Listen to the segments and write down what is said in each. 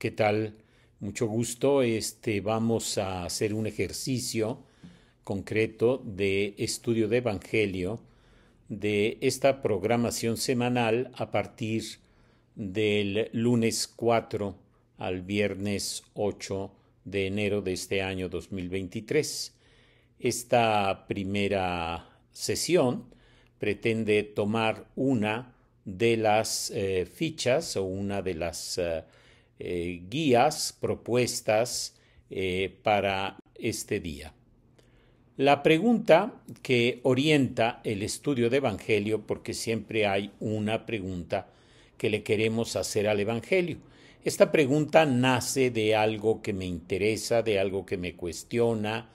¿Qué tal? Mucho gusto. Vamos a hacer un ejercicio concreto de estudio de Evangelio de esta programación semanal a partir del lunes 4 al viernes 8 de enero de este año 2023. Esta primera sesión pretende tomar una de las fichas o una de las guías propuestas para este día. La pregunta que orienta el estudio de Evangelio, porque siempre hay una pregunta que le queremos hacer al Evangelio. Esta pregunta nace de algo que me interesa, de algo que me cuestiona,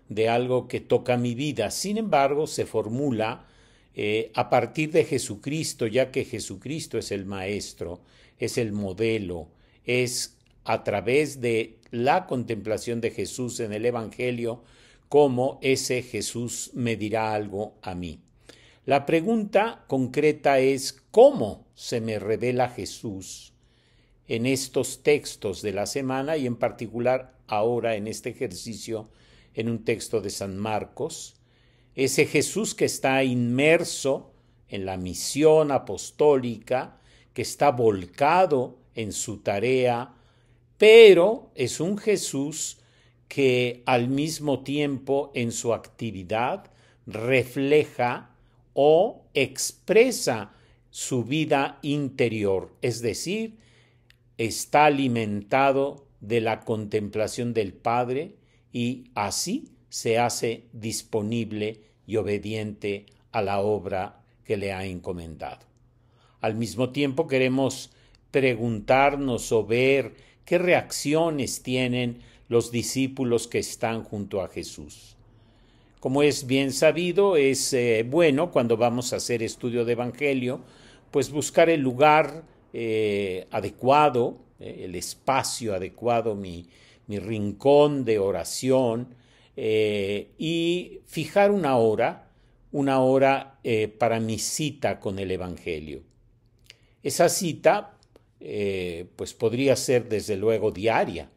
de algo que toca mi vida. Sin embargo, se formula a partir de Jesucristo, ya que Jesucristo es el maestro, es el modelo, es a través de la contemplación de Jesús en el Evangelio cómo ese Jesús me dirá algo a mí. La pregunta concreta es ¿cómo se me revela Jesús en estos textos de la semana y en particular ahora en este ejercicio en un texto de San Marcos? Ese Jesús que está inmerso en la misión apostólica, que está volcado en su tarea, pero es un Jesús que al mismo tiempo en su actividad refleja o expresa su vida interior, es decir, está alimentado de la contemplación del Padre y así se hace disponible y obediente a la obra que le ha encomendado. Al mismo tiempo queremos preguntarnos o ver qué reacciones tienen los discípulos que están junto a Jesús. Como es bien sabido, es bueno cuando vamos a hacer estudio de Evangelio, pues buscar el lugar adecuado, el espacio adecuado, mi rincón de oración y fijar una hora para mi cita con el Evangelio. Esa cita pues podría ser desde luego diaria.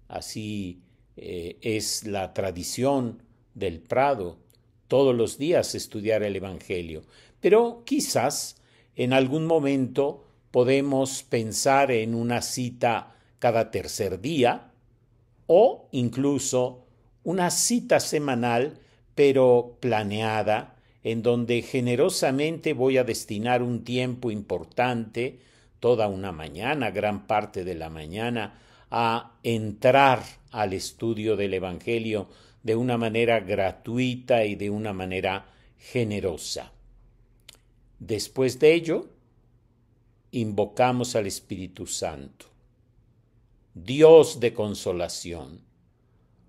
Así es la tradición del Prado, todos los días estudiar el Evangelio. Pero quizás en algún momento podemos pensar en una cita cada tercer día o incluso una cita semanal, pero planeada, en donde generosamente voy a destinar un tiempo importante, toda una mañana, gran parte de la mañana, a entrar al estudio del Evangelio de una manera gratuita y de una manera generosa. Después de ello, invocamos al Espíritu Santo. Dios de consolación,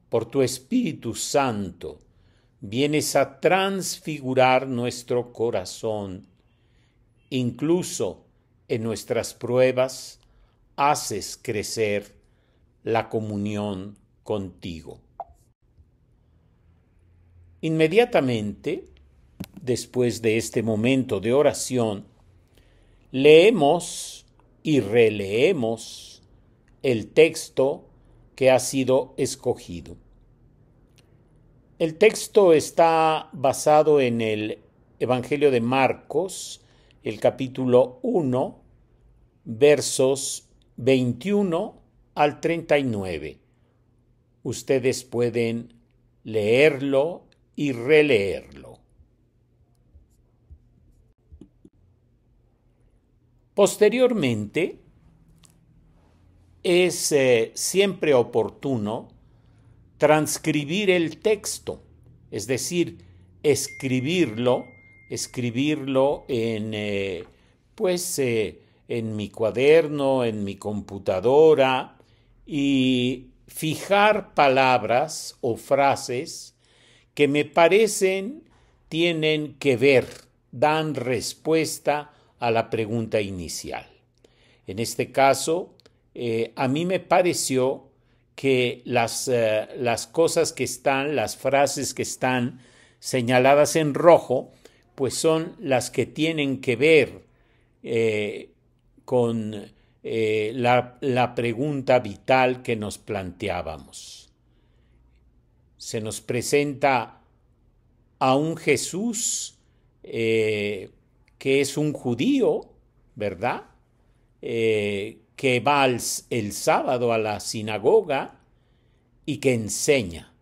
por tu Espíritu Santo, vienes a transfigurar nuestro corazón. Incluso en nuestras pruebas, haces crecer la comunión contigo. Inmediatamente, después de este momento de oración, leemos y releemos el texto que ha sido escogido. El texto está basado en el Evangelio de Marcos, el capítulo 1, versos 21 al 39. Ustedes pueden leerlo y releerlo. Posteriormente, es siempre oportuno transcribir el texto, es decir, escribirlo en mi cuaderno, en mi computadora y fijar palabras o frases que me parecen tienen que ver, dan respuesta a la pregunta inicial. En este caso, a mí me pareció que las cosas que están, las frases que están señaladas en rojo, pues son las que tienen que ver con la pregunta vital que nos planteábamos. Se nos presenta a un Jesús que es un judío, ¿verdad? Que va el sábado a la sinagoga y que enseña.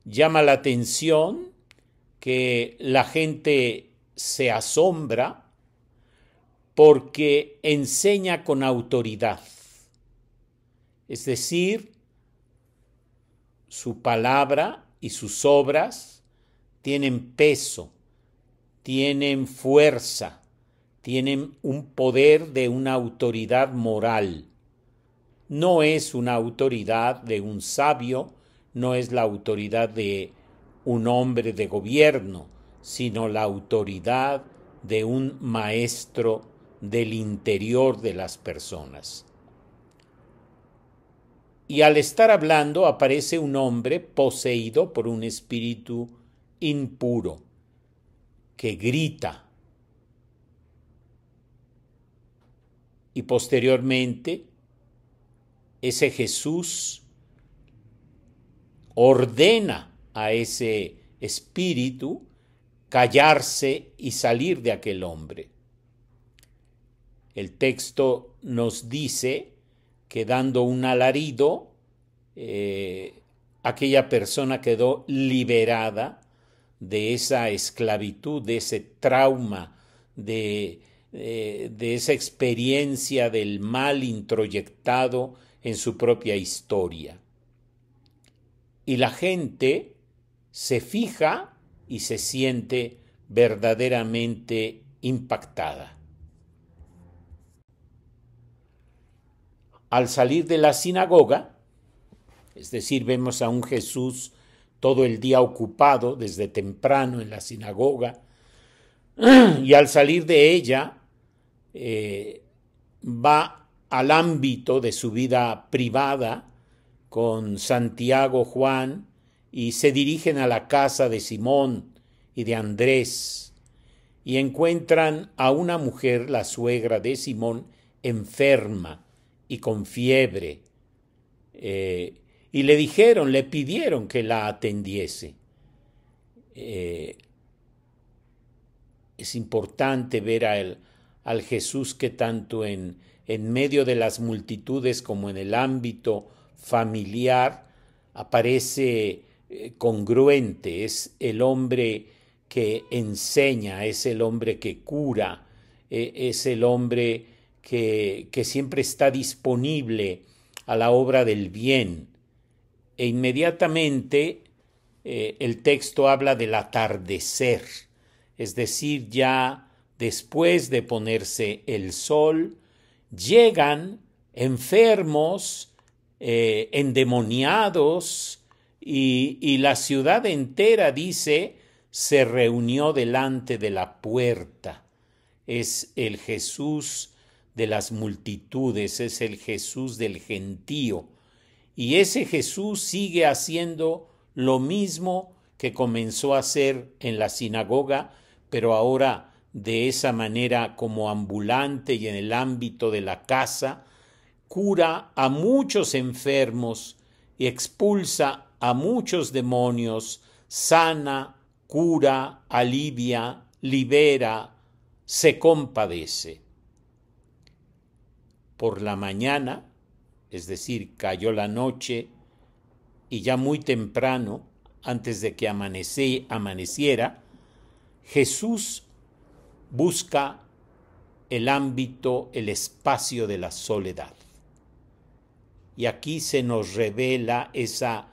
Llama la atención que la gente se asombra porque enseña con autoridad. Es decir, su palabra y sus obras tienen peso, tienen fuerza, tienen un poder de una autoridad moral. No es una autoridad de un sabio, no es la autoridad de un hombre de gobierno, sino la autoridad de un maestro del interior de las personas. Y al estar hablando aparece un hombre poseído por un espíritu impuro que grita. Y posteriormente ese Jesús ordena a ese espíritu callarse y salir de aquel hombre. El texto nos dice que dando un alarido, aquella persona quedó liberada de esa esclavitud, de ese trauma, de esa experiencia del mal introyectado en su propia historia. Y la gente se fija y se siente verdaderamente impactada. Al salir de la sinagoga, es decir, vemos a un Jesús todo el día ocupado desde temprano en la sinagoga, y al salir de ella va al ámbito de su vida privada con Santiago, Juan, y se dirigen a la casa de Simón y de Andrés, y encuentran a una mujer, la suegra de Simón, enferma y con fiebre, y le pidieron que la atendiese. Es importante ver al Jesús que tanto en medio de las multitudes como en el ámbito familiar aparece congruente. Es el hombre que enseña, es el hombre que cura, es el hombre que siempre está disponible a la obra del bien. E inmediatamente el texto habla del atardecer, es decir, ya después de ponerse el sol, llegan enfermos, endemoniados, y la ciudad entera, dice, se reunió delante de la puerta. Es el Jesús de las multitudes, es el Jesús del gentío. Y ese Jesús sigue haciendo lo mismo que comenzó a hacer en la sinagoga, pero ahora de esa manera como ambulante y en el ámbito de la casa, cura a muchos enfermos y expulsa a muchos demonios, sana, cura, alivia, libera, se compadece. Por la mañana, es decir, cayó la noche y ya muy temprano, antes de que amaneciera, Jesús busca el ámbito, el espacio de la soledad. Y aquí se nos revela esa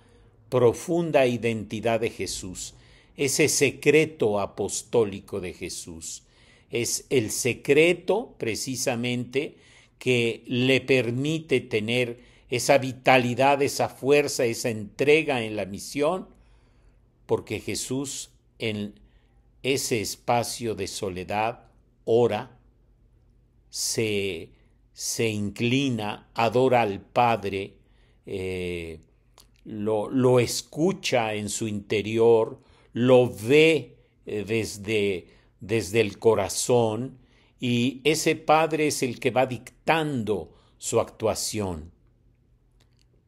profunda identidad de Jesús, ese secreto apostólico de Jesús. Es el secreto precisamente que le permite tener esa vitalidad, esa fuerza, esa entrega en la misión, porque Jesús en ese espacio de soledad ora, se inclina, adora al Padre, lo escucha en su interior, lo ve desde el corazón y ese Padre es el que va dictando su actuación.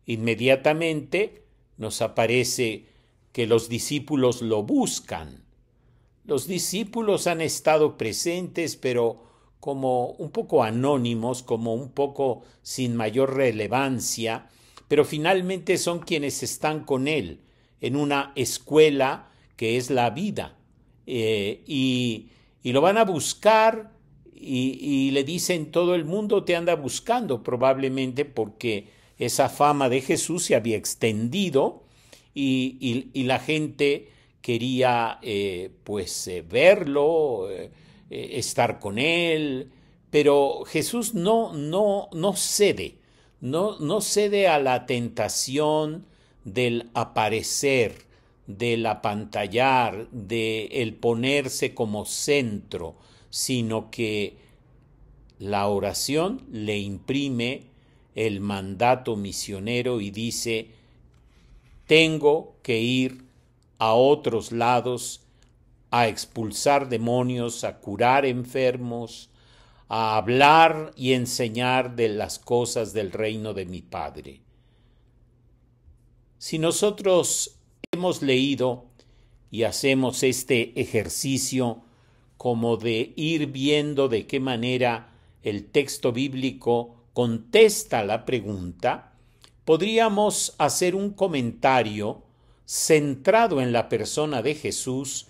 Inmediatamente nos aparece que los discípulos lo buscan. Los discípulos han estado presentes, pero como un poco anónimos, como un poco sin mayor relevancia, pero finalmente son quienes están con él en una escuela que es la vida. Y lo van a buscar y le dicen, todo el mundo te anda buscando, probablemente porque esa fama de Jesús se había extendido y la gente quería verlo, estar con él, pero Jesús no cede, no cede a la tentación del aparecer, del apantallar, del ponerse como centro, sino que la oración le imprime el mandato misionero y dice, tengo que ir a otros lados a expulsar demonios, a curar enfermos, a hablar y enseñar de las cosas del reino de mi Padre. Si nosotros hemos leído y hacemos este ejercicio como de ir viendo de qué manera el texto bíblico contesta la pregunta, podríamos hacer un comentario centrado en la persona de Jesús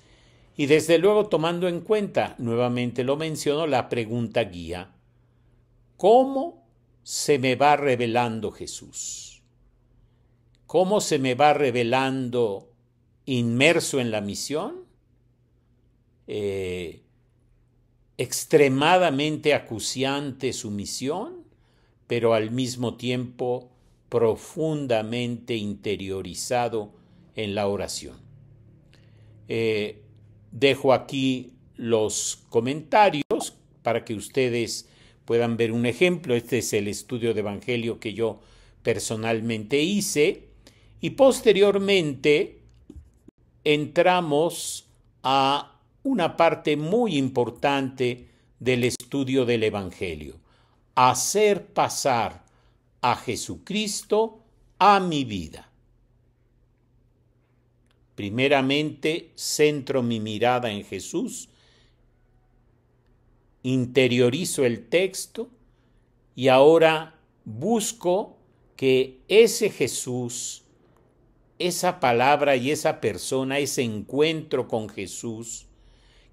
y desde luego tomando en cuenta, nuevamente lo menciono, la pregunta guía: ¿cómo se me va revelando Jesús? ¿Cómo se me va revelando inmerso en la misión? Extremadamente acuciante su misión, pero al mismo tiempo profundamente interiorizado en la oración. Dejo aquí los comentarios para que ustedes puedan ver un ejemplo. Este es el estudio de Evangelio que yo personalmente hice y posteriormente entramos a una parte muy importante del estudio del Evangelio: hacer pasar a Jesucristo a mi vida. Primeramente, centro mi mirada en Jesús, interiorizo el texto y ahora busco que ese Jesús, esa palabra y esa persona, ese encuentro con Jesús,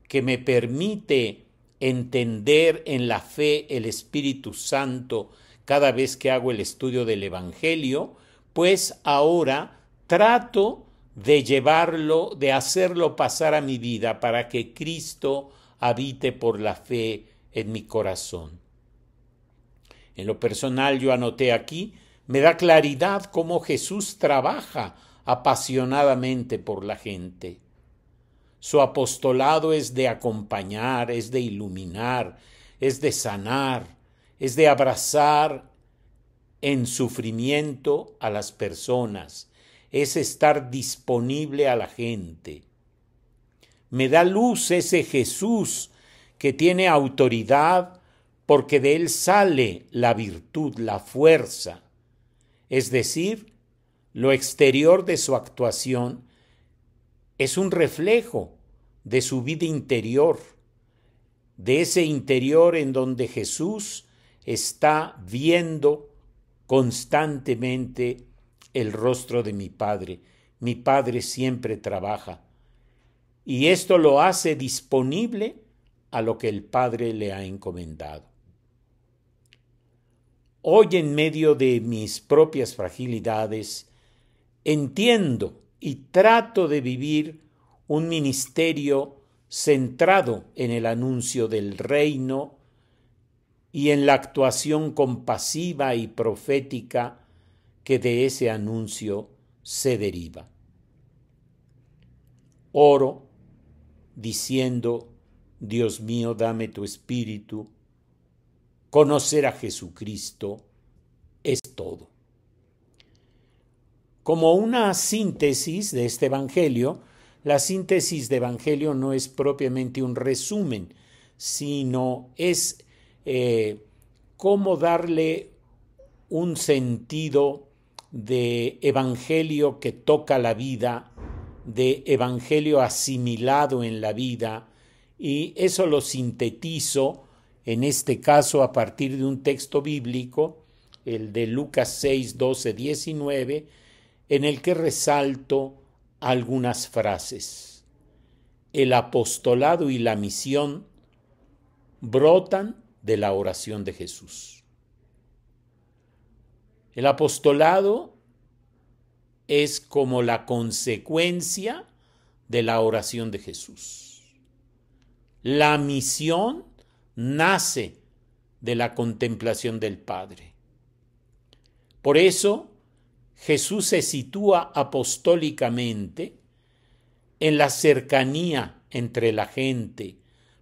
que me permite entender en la fe el Espíritu Santo cada vez que hago el estudio del Evangelio, pues ahora trato de llevarlo, de hacerlo pasar a mi vida para que Cristo habite por la fe en mi corazón. En lo personal, yo anoté aquí, me da claridad cómo Jesús trabaja apasionadamente por la gente. Su apostolado es de acompañar, es de iluminar, es de sanar, es de abrazar en sufrimiento a las personas, es estar disponible a la gente. Me da luz ese Jesús que tiene autoridad porque de él sale la virtud, la fuerza. Es decir, lo exterior de su actuación es un reflejo de su vida interior, de ese interior en donde Jesús está viendo constantemente el rostro de mi Padre. Mi Padre siempre trabaja y esto lo hace disponible a lo que el Padre le ha encomendado. Hoy, en medio de mis propias fragilidades, entiendo y trato de vivir un ministerio centrado en el anuncio del reino y en la actuación compasiva y profética que de ese anuncio se deriva. Oro diciendo: Dios mío, dame tu espíritu. Conocer a Jesucristo es todo. Como una síntesis de este Evangelio, la síntesis de Evangelio no es propiamente un resumen, sino es cómo darle un sentido de evangelio que toca la vida, de evangelio asimilado en la vida, y eso lo sintetizo en este caso a partir de un texto bíblico, el de Lucas 6, 12, 19, en el que resalto algunas frases. El apostolado y la misión brotan de la oración de Jesús. El apostolado es como la consecuencia de la oración de Jesús. La misión nace de la contemplación del Padre. Por eso, Jesús se sitúa apostólicamente en la cercanía entre la gente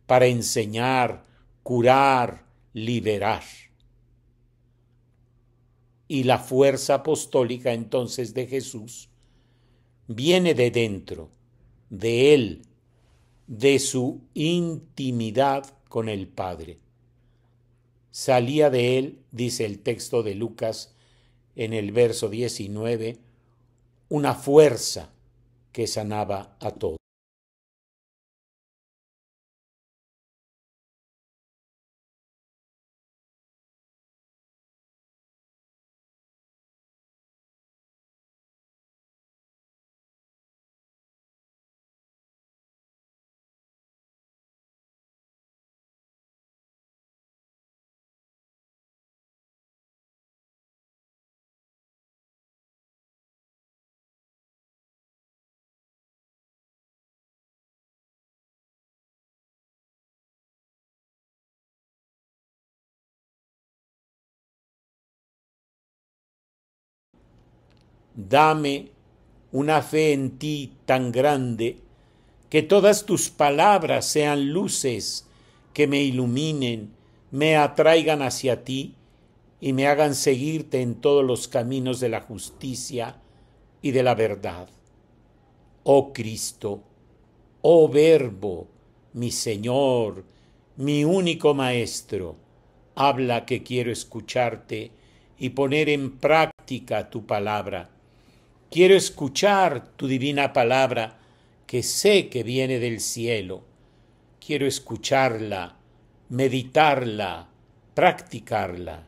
para enseñar, curar, liberar. Y la fuerza apostólica entonces de Jesús viene de dentro, de Él, de su intimidad con el Padre. Salía de Él, dice el texto de Lucas en el verso 19, una fuerza que sanaba a todos. Dame una fe en ti tan grande que todas tus palabras sean luces que me iluminen, me atraigan hacia ti y me hagan seguirte en todos los caminos de la justicia y de la verdad. Oh Cristo, oh Verbo, mi Señor, mi único Maestro, habla que quiero escucharte y poner en práctica tu palabra. Quiero escuchar tu divina palabra, que sé que viene del cielo. Quiero escucharla, meditarla, practicarla,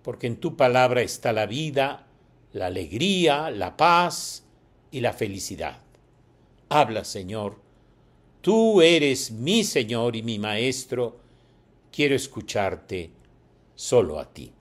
porque en tu palabra está la vida, la alegría, la paz y la felicidad. Habla, Señor. Tú eres mi Señor y mi Maestro. Quiero escucharte solo a ti.